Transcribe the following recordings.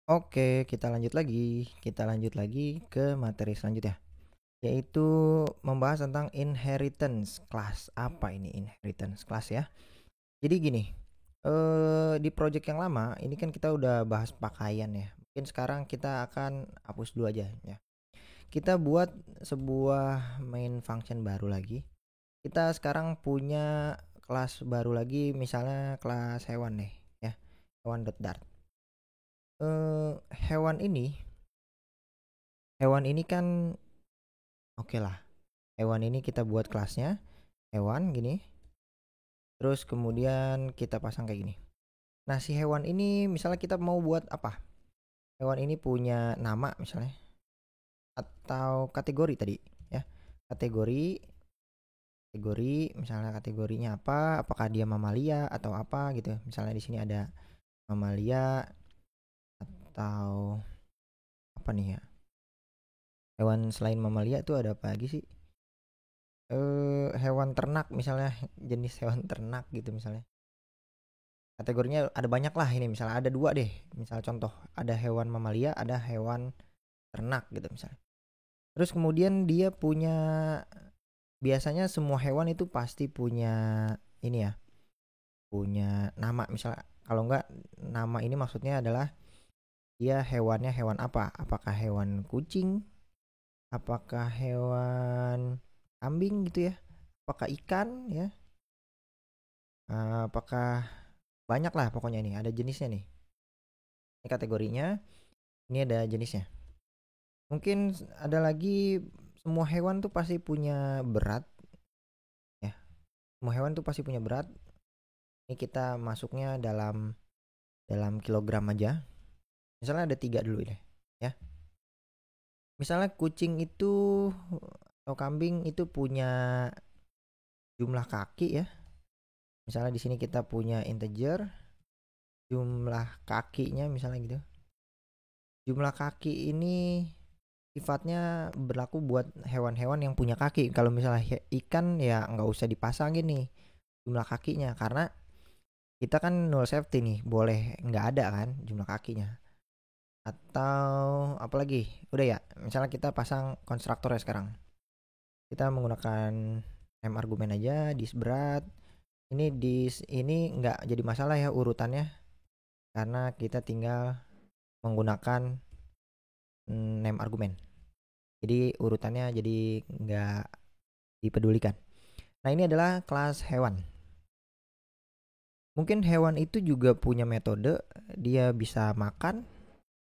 Oke, kita lanjut lagi ke materi selanjutnya, yaitu membahas tentang inheritance class. Apa ini inheritance class ya? Jadi gini, di project yang lama ini kan kita udah bahas pakaian ya. Mungkin sekarang kita akan hapus dulu aja ya. Kita buat sebuah main function baru lagi. Kita sekarang punya kelas baru lagi, misalnya kelas hewan nih ya, hewan.dart. Hewan ini kan oke lah. Hewan ini kita buat kelasnya hewan gini. Terus kemudian kita pasang kayak gini. Nah, si hewan ini misalnya kita mau buat apa? Hewan ini punya nama misalnya atau kategori tadi ya. Kategori kategori misalnya kategorinya apa? Apakah dia mamalia atau apa gitu. Misalnya di sini ada mamalia atau apa nih ya? Hewan selain mamalia itu ada apa lagi sih? Hewan ternak misalnya, jenis hewan ternak gitu misalnya. Kategorinya ada banyak lah ini, misalnya ada dua deh, misal contoh ada hewan mamalia, ada hewan ternak gitu misalnya. Terus kemudian dia punya, biasanya semua hewan itu pasti punya ini ya, punya nama misalnya. Kalau enggak, nama ini maksudnya adalah dia hewannya hewan apa, apakah hewan kucing, apakah hewan kambing gitu ya, apakah ikan ya. Apakah banyak lah pokoknya, ini ada jenisnya nih, ini kategorinya, ini ada jenisnya. Mungkin ada lagi, semua hewan tuh pasti punya berat ya. Semua hewan tuh pasti punya berat. Ini kita masuknya dalam kilogram aja. Misalnya ada 3 dulu deh ya. Misalnya kucing itu atau kambing itu punya jumlah kaki ya. Misalnya di sini kita punya integer jumlah kakinya misalnya gitu. Jumlah kaki ini sifatnya berlaku buat hewan-hewan yang punya kaki. Kalau misalnya ikan ya nggak usah dipasangin nih jumlah kakinya, karena kita kan null safety nih, boleh nggak ada kan jumlah kakinya. Atau apalagi, udah ya, misalnya kita pasang konstruktornya sekarang. Kita menggunakan name argumen aja, disberat. Ini nggak jadi masalah ya urutannya, karena kita tinggal menggunakan name argumen. Jadi urutannya jadi nggak dipedulikan. Nah, ini adalah kelas hewan. Mungkin hewan itu juga punya metode, dia bisa makan.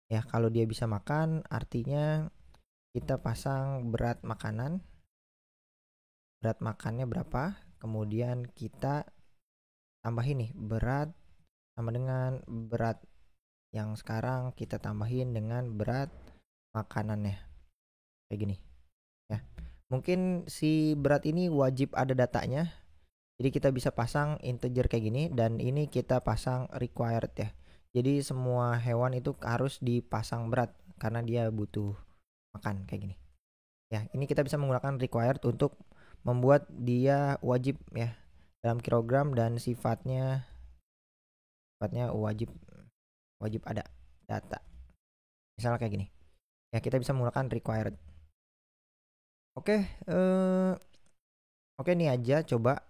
Ya, kalau dia bisa makan artinya kita pasang berat makanan. Berat makannya berapa? Kemudian kita tambahin nih berat sama dengan berat yang sekarang kita tambahin dengan berat makanannya. Kayak gini, ya. Mungkin si berat ini wajib ada datanya. Jadi kita bisa pasang integer kayak gini, dan ini kita pasang required ya. Jadi semua hewan itu harus dipasang berat karena dia butuh makan kayak gini. Ya, ini kita bisa menggunakan required untuk membuat dia wajib ya dalam kilogram, dan sifatnya wajib wajib ada data. Misalnya kayak gini. Ya, kita bisa menggunakan required. Oke, oke, ini aja coba.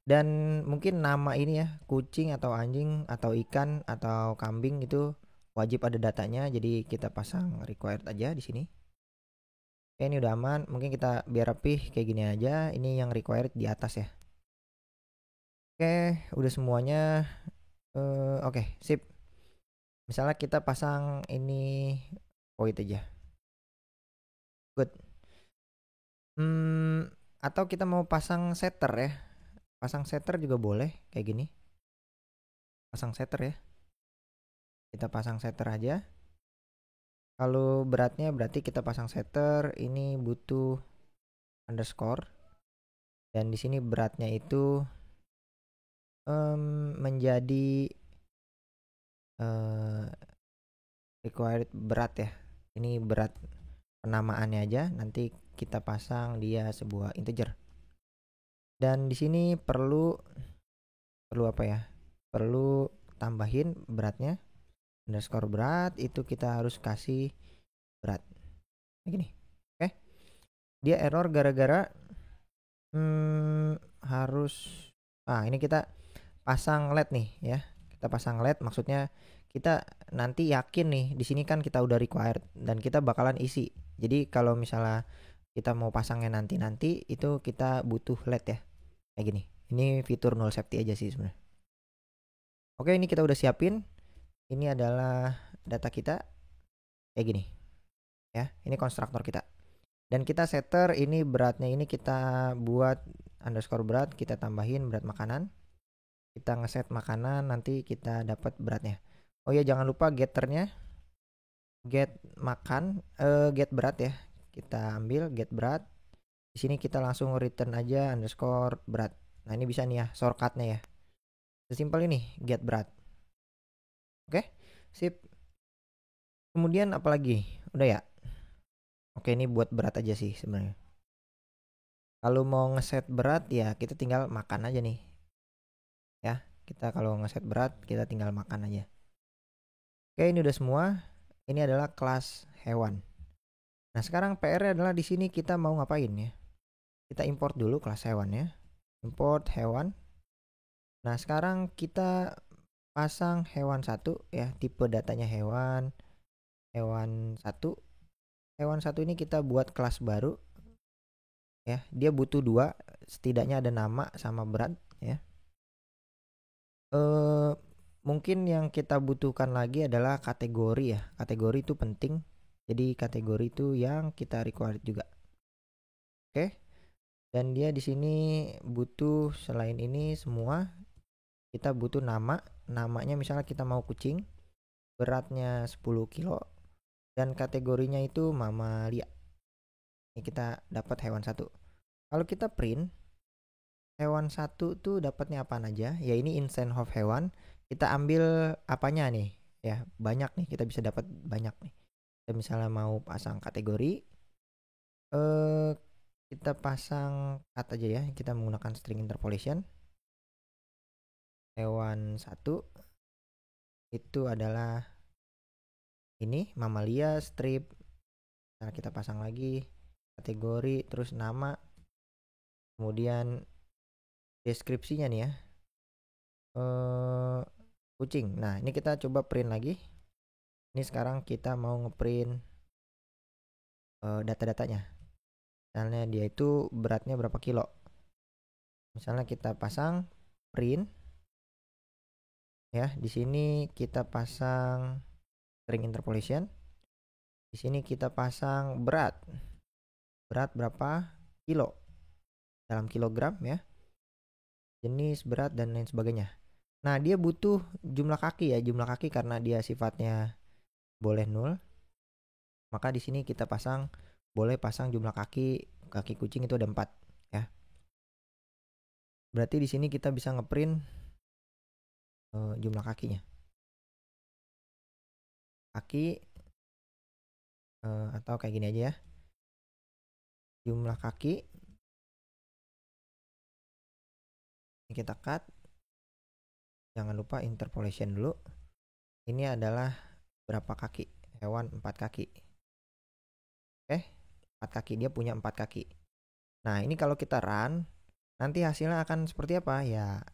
Dan mungkin nama ini ya, kucing atau anjing atau ikan atau kambing itu wajib ada datanya. Jadi kita pasang required aja di sini. Oke, ini udah aman. Mungkin kita biar rapih kayak gini aja. Ini yang required di atas ya. Oke, udah semuanya. Oke, sip. Misalnya kita pasang ini void aja. Good. Atau kita mau pasang setter ya. Pasang setter juga boleh kayak gini. Pasang setter ya. Kita pasang setter aja. Kalau beratnya berarti kita pasang setter, ini butuh underscore, dan di sini beratnya itu menjadi required berat ya. Ini berat penamaannya aja, nanti kita pasang dia sebuah integer. Dan di sini perlu apa ya? Perlu tambahin beratnya. underscore berat itu kita harus kasih berat kayak gini. Oke, dia error gara-gara harus ini kita pasang LED nih ya. Kita pasang LED maksudnya kita nanti yakin nih di sini kan kita udah required dan kita bakalan isi. Jadi kalau misalnya kita mau pasangnya nanti itu kita butuh LED ya. Kayak gini. Ini fitur null safety aja sih sebenarnya. Oke, ini kita udah siapin. Ini adalah data kita kayak gini. Ya, ini konstruktor kita. Dan kita setter ini beratnya ini kita buat underscore berat, kita tambahin berat makanan. Kita ngeset makanan, nanti kita dapat beratnya. Oh ya, jangan lupa getternya get makan, get berat ya. Kita ambil get berat. Di sini kita langsung return aja underscore berat. Nah, ini bisa nih ya, shortcutnya ya. Sesimpel ini, get berat. Oke, sip. Kemudian apalagi? Udah ya? Oke, ini buat berat aja sih sebenarnya. Kalau mau ngeset berat ya kita tinggal makan aja nih. Ya, kita kalau ngeset berat kita tinggal makan aja. Oke, ini udah semua. Ini adalah kelas hewan. Nah, sekarang PR adalah di sini kita mau ngapain ya? Kita import dulu kelas hewannya. Import hewan. Nah, sekarang kita pasang hewan 1 ya, tipe datanya hewan 1. Hewan 1 ini kita buat kelas baru ya. Dia butuh 2, setidaknya ada nama sama berat ya. Mungkin yang kita butuhkan lagi adalah kategori ya. Kategori itu penting. Jadi kategori itu yang kita require juga. Oke. Dan dia di sini butuh selain ini semua kita butuh nama. Namanya misalnya kita mau kucing. Beratnya 10 kilo dan kategorinya itu mamalia. Ini kita dapat hewan 1. Kalau kita print hewan 1 tuh dapatnya apa aja? Ya ini instance of hewan. Kita ambil apanya nih? Ya, banyak nih, kita bisa dapat banyak nih. Kita misalnya mau pasang kategori kita pasang cut aja ya. Kita menggunakan string interpolation. Hewan 1 itu adalah ini mamalia strip. Nah, kita pasang lagi kategori terus nama. Kemudian deskripsinya nih ya. Kucing. Nah, ini kita coba print lagi. Ini sekarang kita mau ngeprint data-datanya. Misalnya dia itu beratnya berapa kilo. Misalnya kita pasang print ya, di sini kita pasang string interpolation. Di sini kita pasang berat. Berat berapa kilo dalam kilogram ya. Jenis, berat dan lain sebagainya. Nah, dia butuh jumlah kaki ya, jumlah kaki karena dia sifatnya boleh 0. Maka di sini kita pasang boleh pasang jumlah kaki kucing itu ada 4 ya. Berarti di sini kita bisa ngeprint jumlah kakinya. Kaki atau kayak gini aja ya. Jumlah kaki. Ini kita cut. Jangan lupa interpolation dulu. Ini adalah berapa kaki? Hewan 4 kaki. Oke, 4 kaki. Dia punya 4 kaki. Nah, ini kalau kita run, nanti hasilnya akan seperti apa? Ya,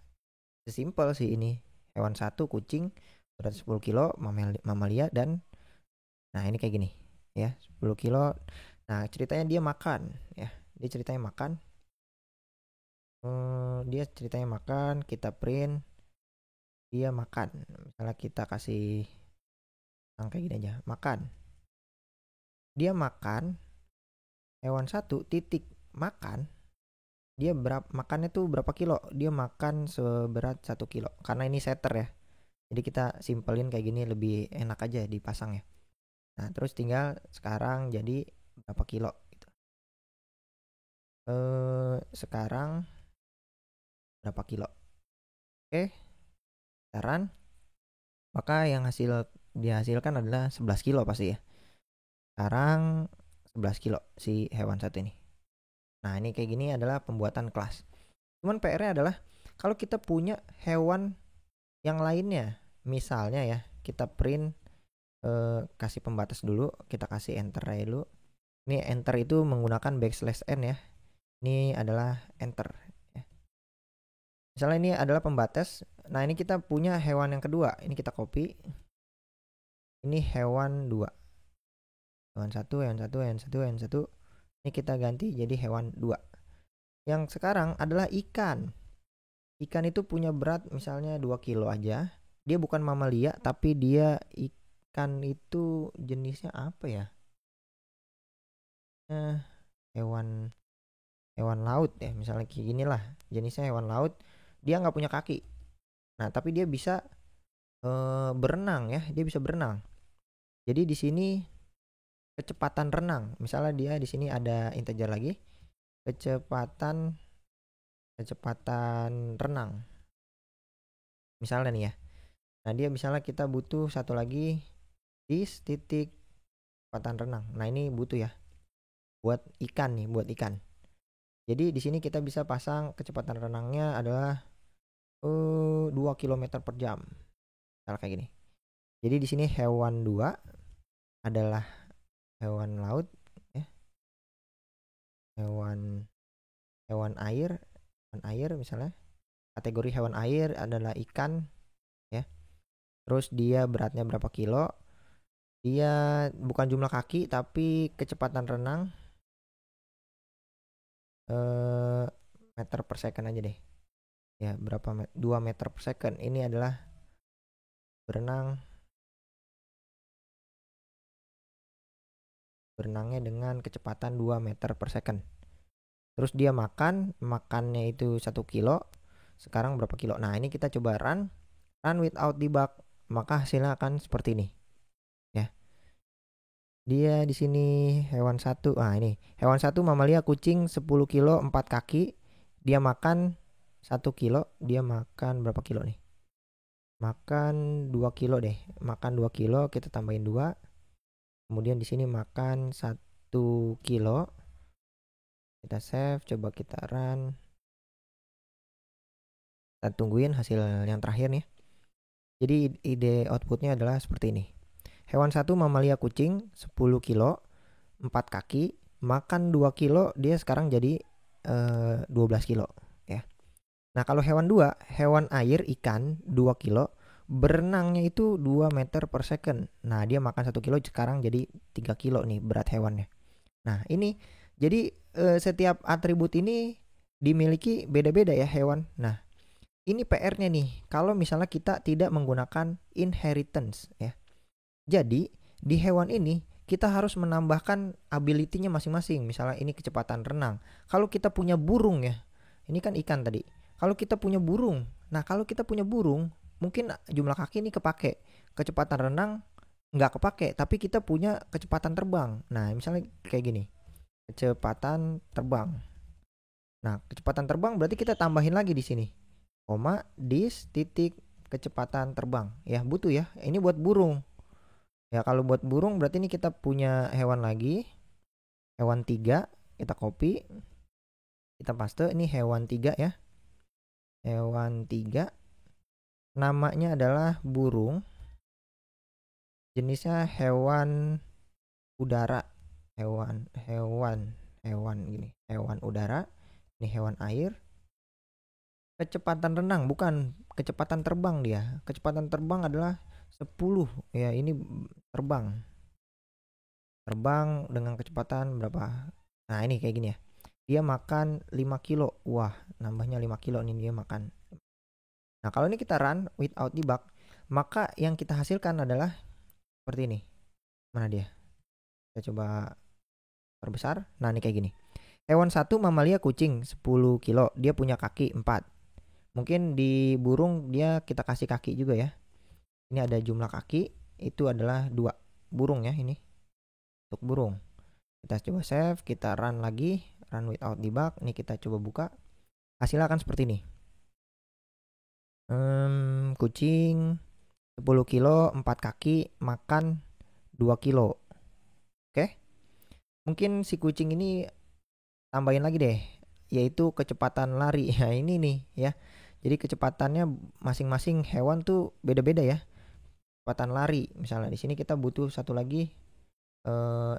sesimpel sih ini. Hewan 1 kucing berat 10 kilo, mamalia dan nah ini kayak gini ya, 10 kilo. Nah, ceritanya dia makan ya. Dia ceritanya makan. Kita print dia makan. Misalnya kita kasih angka gini aja, makan. Dia makan hewan 1 titik makan. Dia makannya tuh berapa kilo? Dia makan seberat 1 kilo. Karena ini setter ya. Jadi kita simpelin kayak gini lebih enak aja dipasang ya. Nah, terus tinggal sekarang jadi berapa kilo gitu. Sekarang berapa kilo? Oke. Run. Maka yang dihasilkan adalah 11 kilo pasti ya. Sekarang 11 kilo si hewan 1 ini. Nah, ini kayak gini adalah pembuatan kelas. Cuman PR-nya adalah kalau kita punya hewan yang lainnya, misalnya ya, kita print kasih pembatas dulu, kita kasih enter aja dulu. Ini enter itu menggunakan \n ya. Ini adalah enter ya. Misalnya ini adalah pembatas. Nah, ini kita punya hewan yang kedua. Ini kita copy. Ini hewan 2. Hewan 1, hewan 1, hewan 1, hewan 1. Ini kita ganti jadi hewan 2. Yang sekarang adalah ikan. Ikan itu punya berat misalnya 2 kilo aja. Dia bukan mamalia, tapi dia ikan itu jenisnya apa ya? Hewan laut ya, misalnya kayak gini lah. Jenisnya hewan laut. Dia nggak punya kaki. Nah, tapi dia bisa berenang ya. Dia bisa berenang. Jadi di sini kecepatan renang. Misalnya dia di sini ada integer lagi. Kecepatan renang. Misalnya nih ya. Nah, dia misalnya kita butuh satu lagi di titik kecepatan renang. Nah, ini butuh ya. Buat ikan nih, buat ikan. Jadi di sini kita bisa pasang kecepatan renangnya adalah 2 km per jam. Misalnya kayak gini. Jadi di sini hewan 2 adalah hewan laut ya. Hewan air misalnya. Kategori hewan air adalah ikan ya. Terus dia beratnya berapa kilo? Dia bukan jumlah kaki tapi kecepatan renang meter per second aja deh. Ya, berapa 2 meter per second. Ini adalah berenangnya dengan kecepatan 2 meter per second. Terus dia makannya itu 1 kilo. Sekarang berapa kilo? Nah, ini kita coba run without debug, maka hasilnya akan seperti ini. Ya. Dia di sini hewan 1. Nah, ini hewan 1 mamalia kucing 10 kilo 4 kaki. Dia makan 1 kilo. Dia makan berapa kilo nih? Makan 2 kilo deh. Makan 2 kilo, kita tambahin 2. Kemudian di sini makan 1 kilo. Kita save, coba kita run. Kita tungguin hasil yang terakhir nih. Jadi ide outputnya adalah seperti ini. Hewan 1 mamalia kucing 10 kilo 4 kaki, makan 2 kilo, dia sekarang jadi 12 kilo ya. Nah, kalau hewan 2, hewan air ikan 2 kilo, berenangnya itu 2 meter per second. Nah, dia makan 1 kilo, sekarang jadi 3 kilo nih berat hewannya. Nah, ini jadi setiap atribut ini dimiliki beda-beda ya hewan. Nah, ini PR-nya nih, kalau misalnya kita tidak menggunakan inheritance ya. Jadi, di hewan ini kita harus menambahkan ability-nya masing-masing. Misalnya ini kecepatan renang. Kalau kita punya burung ya, ini kan ikan tadi. Kalau kita punya burung, nah kalau kita punya burung, mungkin jumlah kaki ini kepake. Kecepatan renang nggak kepake, tapi kita punya kecepatan terbang. Nah, misalnya kayak gini, kecepatan terbang. Nah, kecepatan terbang berarti kita tambahin lagi di sini, koma, dis, titik, kecepatan terbang. Ya, butuh ya. Ini buat burung. Ya, kalau buat burung berarti ini kita punya hewan lagi. Hewan 3, kita copy. Kita paste, ini hewan 3 ya. Hewan 3. Namanya adalah burung. Jenisnya hewan udara. Hewan gini. Hewan udara. Ini hewan air. Kecepatan renang, bukan kecepatan terbang dia. Kecepatan terbang adalah 10. Ya, ini terbang dengan kecepatan berapa? Nah, ini kayak gini ya. Dia makan 5 kilo. Wah, nambahnya 5 kilo nih dia makan. Nah, kalau ini kita run without debug, maka yang kita hasilkan adalah seperti ini. Mana dia? Kita coba perbesar. Nah, ini kayak gini. Hewan 1 mamalia kucing 10 kilo. Dia punya kaki 4. Mungkin di burung dia kita kasih kaki juga ya. Ini ada jumlah kaki, itu adalah 2. Burung ya ini. Untuk burung. Kita coba save, kita run lagi, run without debug. Ini kita coba buka. Hasilnya akan seperti ini. Kucing 10 kilo 4 kaki, makan 2 kilo. Oke. Mungkin si kucing ini tambahin lagi deh, yaitu kecepatan lari. Nah, ini nih ya. Jadi kecepatannya masing-masing hewan tuh beda-beda ya. kecepatan lari. Misalnya di sini kita butuh satu lagi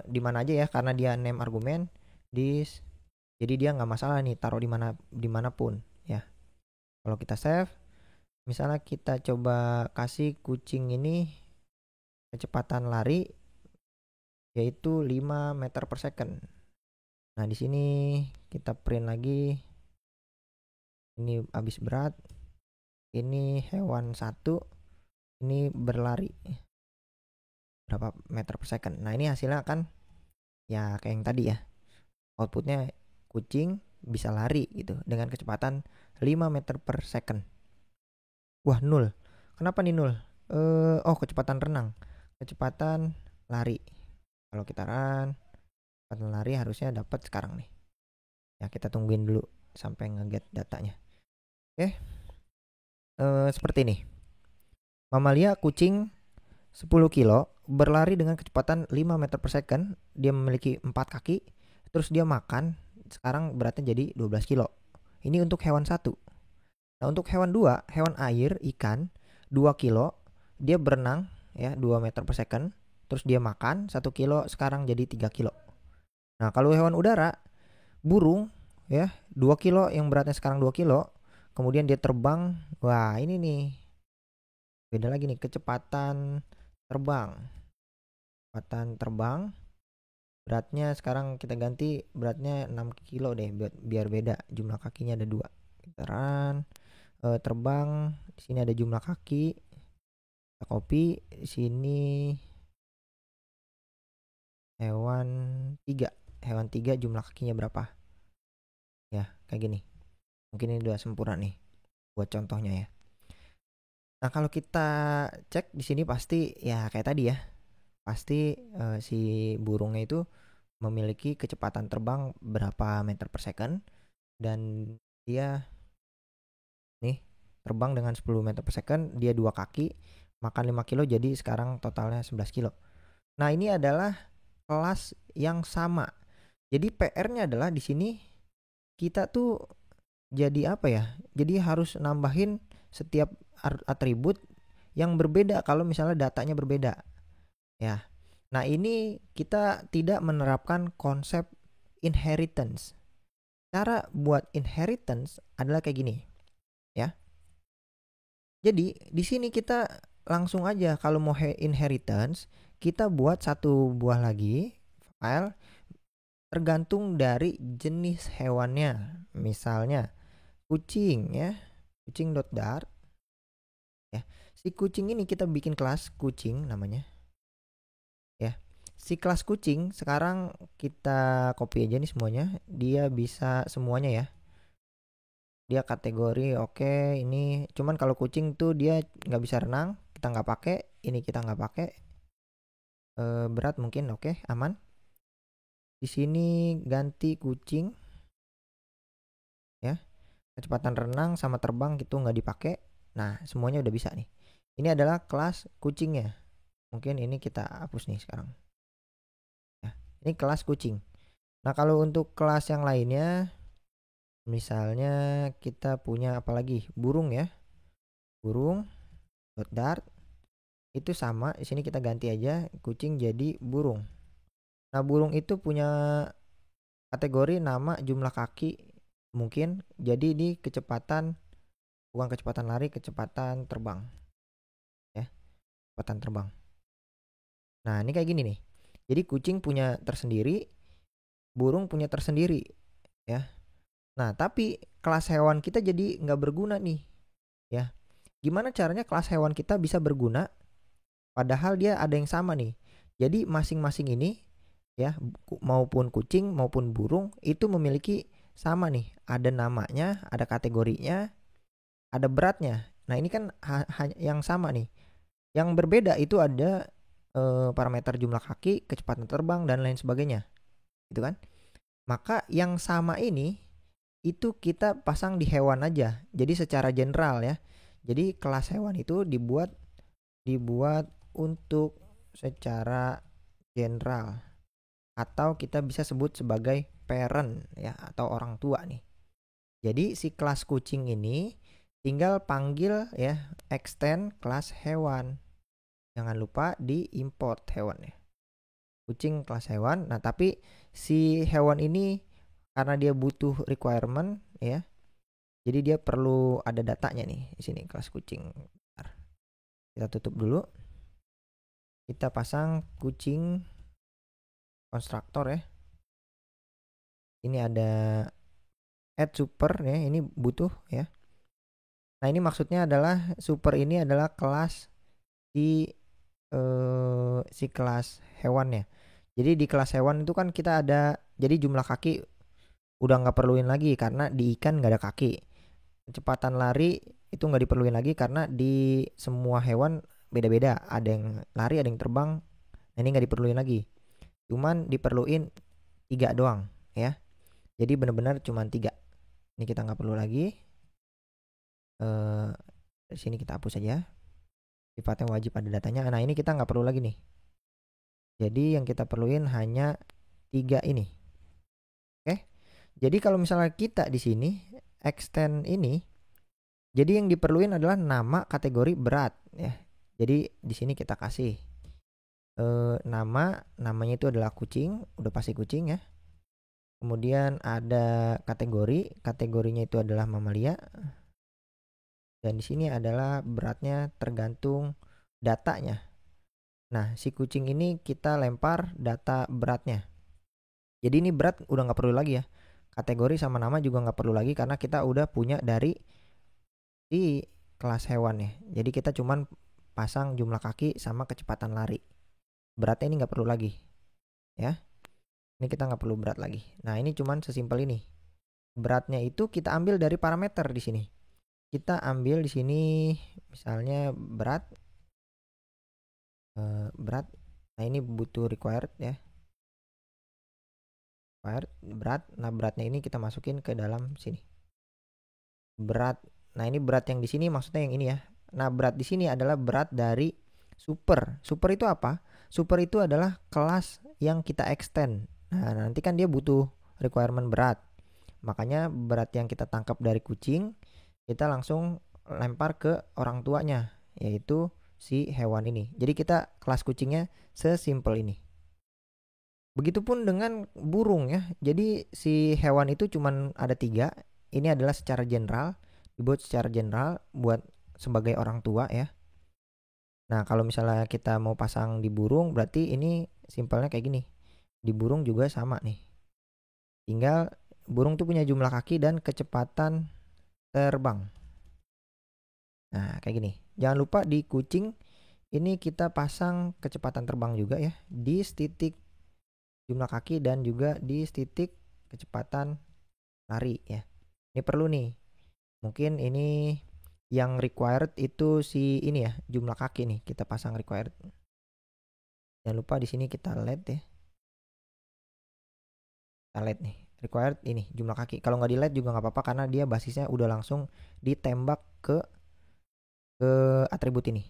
di mana aja ya, karena dia name argumen this. Jadi dia nggak masalah nih taruh dimanapun ya. Kalau kita save, misalnya kita coba kasih kucing ini kecepatan lari yaitu 5 meter per second. Nah, di sini kita print lagi. Ini habis berat. Ini hewan 1. Ini berlari berapa meter per second. Nah, ini hasilnya kan ya kayak yang tadi ya. Outputnya kucing bisa lari gitu dengan kecepatan 5 meter per second. Wah, 0. Kenapa nih 0? Kecepatan renang. Kecepatan lari. Kalau kita run, kecepatan lari harusnya dapat sekarang nih. Ya, kita tungguin dulu sampai nge-get datanya. Oke. Seperti ini. Mamalia kucing 10 kilo berlari dengan kecepatan 5 meter per second. Dia memiliki 4 kaki. Terus dia makan. Sekarang beratnya jadi 12 kilo. Ini untuk hewan 1. Nah, untuk hewan 2, hewan air, ikan 2 kilo. Dia berenang ya 2 meter per second. Terus dia makan 1 kilo, sekarang jadi 3 kilo. Nah, kalau hewan udara, burung ya 2 kilo yang beratnya sekarang 2 kilo. Kemudian dia terbang. Wah, ini nih. Beda lagi nih kecepatan terbang. Kecepatan terbang. Beratnya sekarang kita ganti beratnya 6 kilo deh biar beda. Jumlah kakinya ada 2. Kita run. Terbang. Di sini ada jumlah kaki. Kita copy. Di sini hewan 3. Hewan 3 jumlah kakinya berapa? Ya, kayak gini. Mungkin ini udah sempurna nih buat contohnya ya. Nah, kalau kita cek di sini pasti ya kayak tadi ya. Pasti si burungnya itu memiliki kecepatan terbang berapa meter per second, dan dia nih terbang dengan 10 meter per second, dia 2 kaki, makan 5 kilo, jadi sekarang totalnya 11 kilo. Nah, ini adalah kelas yang sama. Jadi PR-nya adalah di sini kita tuh jadi apa ya? Jadi harus nambahin setiap atribut yang berbeda kalau misalnya datanya berbeda. Ya. Nah, ini kita tidak menerapkan konsep inheritance. Cara buat inheritance adalah kayak gini, ya. Jadi, di sini kita langsung aja kalau mau inheritance, kita buat satu buah lagi file tergantung dari jenis hewannya. Misalnya kucing ya. Kucing.dart ya. Si kucing ini kita bikin kelas kucing namanya. Ya, si kelas kucing sekarang kita copy aja nih semuanya. Dia bisa semuanya ya. Dia kategori oke. Ini cuman kalau kucing tuh dia nggak bisa renang, kita nggak pakai. Ini kita nggak pakai. Berat mungkin oke, aman. Di sini ganti kucing ya. Kecepatan renang sama terbang gitu nggak dipakai. Nah, semuanya udah bisa nih. Ini adalah kelas kucingnya. Mungkin ini kita hapus nih sekarang. Ini kelas kucing. Nah, kalau untuk kelas yang lainnya, misalnya kita punya apa lagi? Burung ya. Burung .dart itu sama. Di sini kita ganti aja kucing jadi burung. Nah, burung itu punya kategori nama, jumlah kaki mungkin. Jadi di kecepatan, bukan kecepatan lari, kecepatan terbang. Ya, kecepatan terbang. Nah, ini kayak gini nih. Jadi kucing punya tersendiri, burung punya tersendiri ya. Nah, tapi kelas hewan kita jadi nggak berguna nih ya. Gimana caranya kelas hewan kita bisa berguna padahal dia ada yang sama nih. Jadi masing-masing ini ya, maupun kucing maupun burung itu memiliki sama nih. Ada namanya, ada kategorinya, ada beratnya. Nah, ini kan yang sama nih. Yang berbeda itu ada parameter jumlah kaki, kecepatan terbang, dan lain sebagainya. Gitu kan? Maka yang sama ini itu kita pasang di hewan aja. Jadi secara general ya. Jadi kelas hewan itu dibuat untuk secara general, atau kita bisa sebut sebagai parent ya, atau orang tua nih. Jadi si kelas kucing ini tinggal panggil ya extend kelas hewan. jangan lupa di import hewannya. Kucing kelas hewan. Nah, tapi si hewan ini karena dia butuh requirement ya. Jadi dia perlu ada datanya nih di sini kelas kucing. Bentar. Kita tutup dulu. Kita pasang kucing konstruktor ya. Ini ada add super ya, ini butuh ya. Nah, ini maksudnya adalah super ini adalah kelas di si kelas hewannya. Jadi di kelas hewan itu kan kita ada, jadi jumlah kaki udah nggak perluin lagi karena di ikan nggak ada kaki. Kecepatan lari itu nggak diperluin lagi karena di semua hewan beda-beda. Ada yang lari, ada yang terbang. Nah, ini nggak diperluin lagi. Cuman diperluin 3 doang ya. Jadi benar-benar cuman 3. Ini kita nggak perlu lagi. Dari sini kita hapus saja. Sifatnya wajib ada datanya. Nah, ini kita nggak perlu lagi nih. Jadi yang kita perluin hanya 3 ini. Oke. Jadi kalau misalnya kita di sini extend ini, jadi yang diperluin adalah nama kategori berat ya. Jadi di sini kita kasih namanya itu adalah kucing, udah pasti kucing ya. Kemudian ada kategorinya itu adalah mamalia. Dan di sini adalah beratnya tergantung datanya. Nah, si kucing ini kita lempar data beratnya. Jadi ini berat udah nggak perlu lagi ya. Kategori sama nama juga nggak perlu lagi karena kita udah punya dari di kelas hewan ya. Jadi kita cuman pasang jumlah kaki sama kecepatan lari. Beratnya ini nggak perlu lagi ya. Ini kita nggak perlu berat lagi. Nah, ini cuman sesimpel ini. Beratnya itu kita ambil dari parameter di sini. Kita ambil di sini misalnya berat. Nah, ini butuh required ya. Berat. Nah, beratnya ini kita masukin ke dalam sini. Berat. Nah, ini berat yang di sini maksudnya yang ini ya. Nah, berat di sini adalah berat dari super. Super itu apa? Super itu adalah kelas yang kita extend. Nah, nanti kan dia butuh requirement berat. Makanya berat yang kita tangkap dari kucing, kita langsung lempar ke orang tuanya, yaitu si hewan ini. Jadi kita kelas kucingnya sesimpel ini. Begitupun dengan burung ya. Jadi si hewan itu cuman ada 3. Ini adalah secara general, dibuat secara general buat sebagai orang tua ya. Nah, kalau misalnya kita mau pasang di burung, berarti ini simpelnya kayak gini. Di burung juga sama nih. Tinggal burung tuh punya jumlah kaki dan kecepatan terbang. Nah, kayak gini. Jangan lupa di kucing ini kita pasang kecepatan terbang juga ya. Di titik jumlah kaki dan juga di titik kecepatan lari ya. Ini perlu nih. Mungkin ini yang required itu si ini ya, jumlah kaki nih kita pasang required. Jangan lupa di sini kita LED ya. Kita LED nih. Required ini jumlah kaki. Kalau nggak di LED juga nggak apa-apa karena dia basisnya udah langsung ditembak ke atribut ini.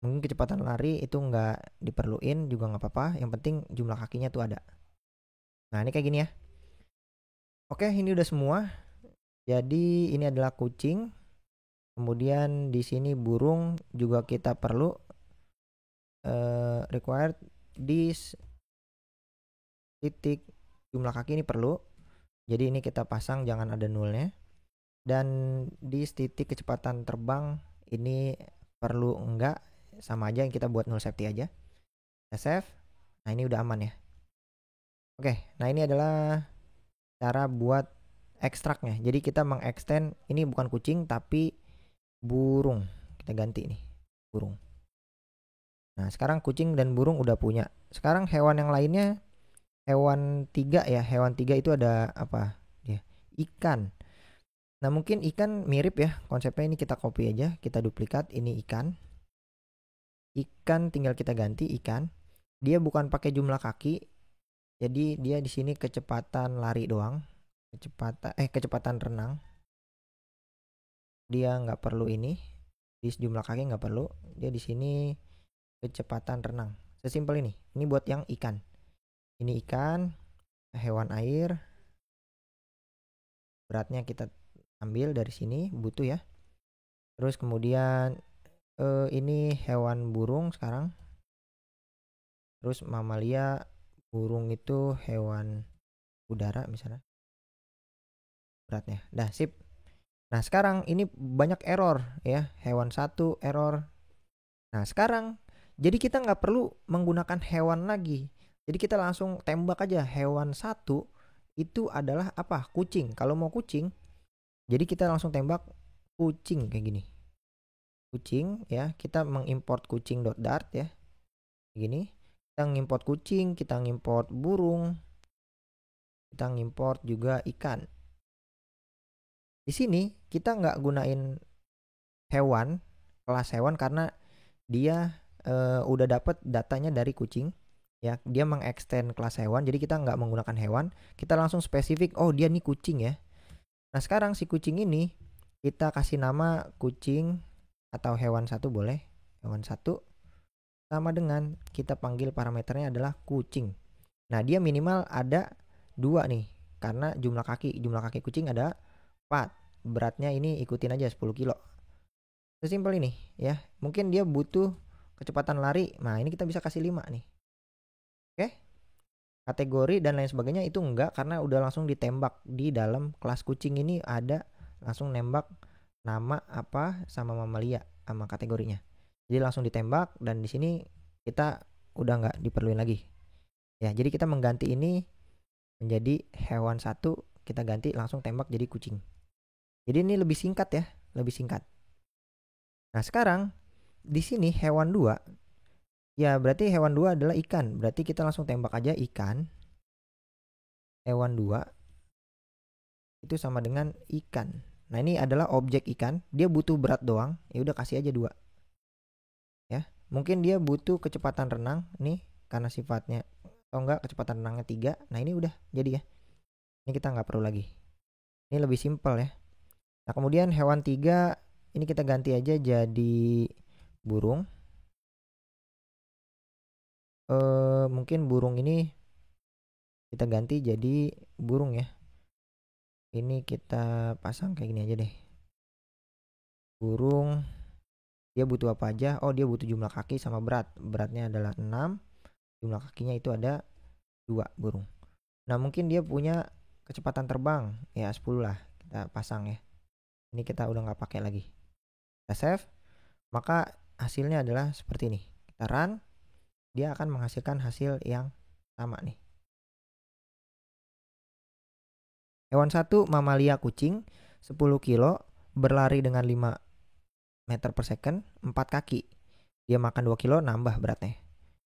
Mungkin kecepatan lari itu nggak diperluin juga nggak apa-apa. Yang penting jumlah kakinya tuh ada. Nah, ini kayak gini ya. Oke, ini udah semua. Jadi ini adalah kucing. Kemudian di sini burung juga kita perlu required di titik jumlah kaki ini perlu. Jadi ini kita pasang jangan ada nulnya. Dan di titik kecepatan terbang ini perlu enggak, sama aja yang kita buat null safety aja. Kita save. Nah, ini udah aman ya. Oke, nah ini adalah cara buat ekstraknya. Jadi kita mengextend, ini bukan kucing tapi burung. Kita ganti nih, burung. Nah, sekarang kucing dan burung udah punya. Sekarang hewan yang lainnya, hewan 3 ya. Hewan 3 itu ada apa? Ya, ikan. Nah, mungkin ikan mirip ya. Konsepnya ini kita copy aja, kita duplikat. Ini ikan. Ikan tinggal kita ganti ikan. Dia bukan pakai jumlah kaki. Jadi dia di sini kecepatan lari doang. Kecepatan renang. Dia nggak perlu ini. Di jumlah kaki nggak perlu. Dia di sini kecepatan renang. Sesimpel ini. Ini buat yang ikan. Ini ikan, hewan air. Beratnya kita ambil dari sini, butuh ya. Terus kemudian ini hewan burung sekarang. Terus mamalia, burung itu hewan udara misalnya beratnya. Dah sip. Nah sekarang ini banyak error ya, hewan satu error. Nah sekarang jadi kita nggak perlu menggunakan hewan lagi. Jadi kita langsung tembak aja hewan satu itu adalah apa? Kucing. Kalau mau kucing, jadi kita langsung tembak kucing kayak gini. Kucing ya, kita mengimport kucing.dart ya. Gini. Kita ngimport kucing, kita ngimport burung, kita ngimport juga ikan. Di sini kita nggak gunain hewan, kelas hewan karena dia udah dapet datanya dari kucing. Ya, dia mengextend kelas hewan, jadi kita nggak menggunakan hewan, kita langsung spesifik, oh dia nih kucing ya. Nah sekarang si kucing ini kita kasih nama kucing atau hewan satu boleh, hewan satu sama dengan kita panggil parameternya adalah kucing. Nah dia minimal ada 2 nih, karena jumlah kaki kucing ada 4, beratnya ini ikutin aja 10 kilo. Sesimpel ini ya, mungkin dia butuh kecepatan lari, nah ini kita bisa kasih 5 nih. Oke, kategori dan lain sebagainya itu enggak, karena udah langsung ditembak di dalam kelas kucing ini, ada langsung nembak nama apa sama mamalia sama kategorinya. Jadi langsung ditembak dan di sini kita udah nggak diperluin lagi. Ya, jadi kita mengganti ini menjadi hewan satu, kita ganti langsung tembak jadi kucing. Jadi ini lebih singkat ya, lebih singkat. Nah, sekarang di sini hewan 2. Ya, berarti hewan 2 adalah ikan. Berarti kita langsung tembak aja ikan. Hewan 2 itu sama dengan ikan. Nah, ini adalah objek ikan, dia butuh berat doang. Ya udah kasih aja 2. Ya, mungkin dia butuh kecepatan renang nih karena sifatnya, atau enggak kecepatan renangnya 3. Nah, ini udah jadi ya. Ini kita nggak perlu lagi. Ini lebih simpel ya. Nah, kemudian hewan 3 ini kita ganti aja jadi burung. Mungkin burung ini kita ganti jadi burung ya. Ini kita pasang kayak gini aja deh. Burung, dia butuh apa aja? Oh, dia butuh jumlah kaki sama berat. Beratnya adalah 6. Jumlah kakinya itu ada 2 burung. Nah, mungkin dia punya kecepatan terbang. Ya 10 lah. Kita pasang ya. Ini kita udah nggak pakai lagi. Kita save. Maka hasilnya adalah seperti ini. Kita run. Dia akan menghasilkan hasil yang sama nih. Hewan 1 mamalia kucing 10 kilo, berlari dengan 5 meter per second, 4 kaki. Dia makan 2 kilo, nambah beratnya.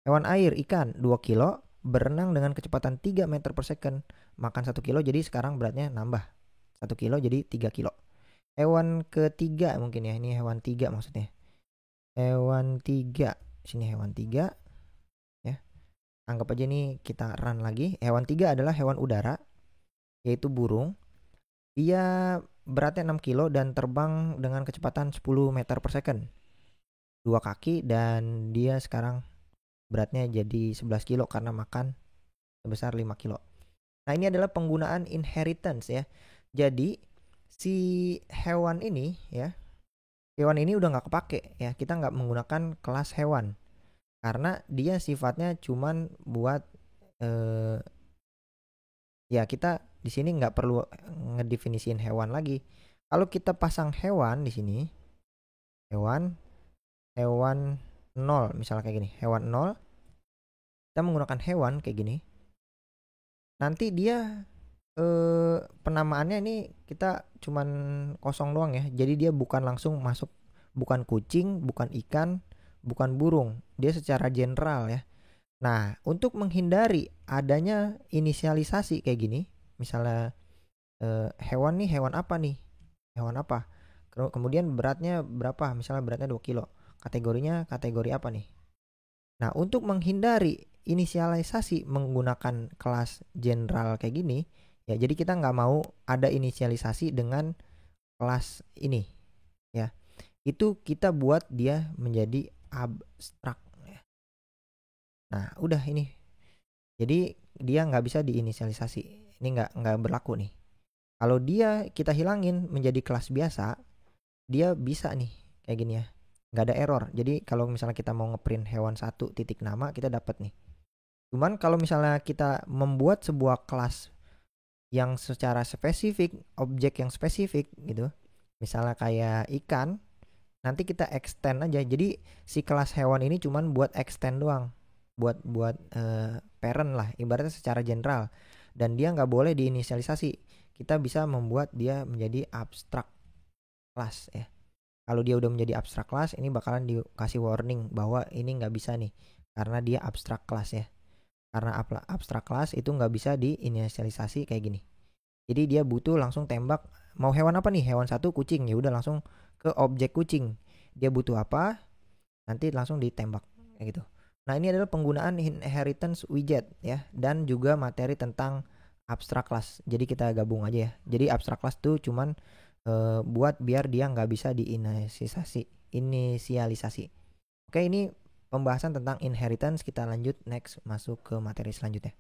Hewan air ikan 2 kilo, berenang dengan kecepatan 3 meter per second, makan 1 kilo, jadi sekarang beratnya nambah 1 kilo jadi 3 kilo. Hewan ketiga mungkin ya, ini hewan 3 maksudnya. Hewan 3, sini hewan 3 ya. Anggap aja nih kita run lagi. Hewan 3 adalah hewan udara, yaitu burung. Dia beratnya 6 kilo dan terbang dengan kecepatan 10 meter per second. 2 kaki dan dia sekarang beratnya jadi 11 kilo karena makan sebesar 5 kilo. Nah, ini adalah penggunaan inheritance ya. Jadi si hewan ini ya, hewan ini udah nggak kepake ya. Kita nggak menggunakan kelas hewan karena dia sifatnya cuman buat ya kita di sini nggak perlu ngedefinisiin hewan lagi. Kalau kita pasang hewan di sini, hewan 0 misalnya kayak gini, hewan 0, kita menggunakan hewan kayak gini. Nanti dia penamaannya ini kita cuman kosong doang ya. Jadi dia bukan langsung masuk, bukan kucing, bukan ikan, bukan burung. Dia secara general ya. Nah, untuk menghindari adanya inisialisasi kayak gini, misalnya hewan nih, hewan apa nih? Hewan apa? Kemudian beratnya berapa? Misalnya beratnya 2 kilo. Kategorinya kategori apa nih? Nah, untuk menghindari inisialisasi menggunakan kelas general kayak gini, ya jadi kita nggak mau ada inisialisasi dengan kelas ini, ya. Itu kita buat dia menjadi abstrak. Ya. Nah, udah ini. Jadi dia nggak bisa diinisialisasi. Ini nggak berlaku nih. Kalau dia kita hilangin menjadi kelas biasa, dia bisa nih kayak gini ya. nggak ada error. Jadi kalau misalnya kita mau ngeprint hewan satu titik nama, kita dapat nih. Cuman kalau misalnya kita membuat sebuah kelas yang secara spesifik, objek yang spesifik gitu, misalnya kayak ikan, nanti kita extend aja. Jadi si kelas hewan ini cuman buat extend doang, buat parent lah, ibaratnya secara general. Dan dia nggak boleh diinisialisasi. Kita bisa membuat dia menjadi abstrak class ya. Kalau dia udah menjadi abstrak class, ini bakalan dikasih warning bahwa ini nggak bisa nih, karena dia abstrak class ya. Karena abstrak class itu nggak bisa diinisialisasi kayak gini. Jadi dia butuh langsung tembak, mau hewan apa nih? Hewan satu kucing, ya udah langsung ke objek kucing. Dia butuh apa? Nanti langsung ditembak kayak gitu. Nah, ini adalah penggunaan inheritance widget ya, dan juga materi tentang abstrak class. Jadi kita gabung aja ya. Jadi abstrak class tuh cuman buat biar dia nggak bisa inisialisasi. Oke, ini pembahasan tentang inheritance. Kita lanjut next, masuk ke materi selanjutnya.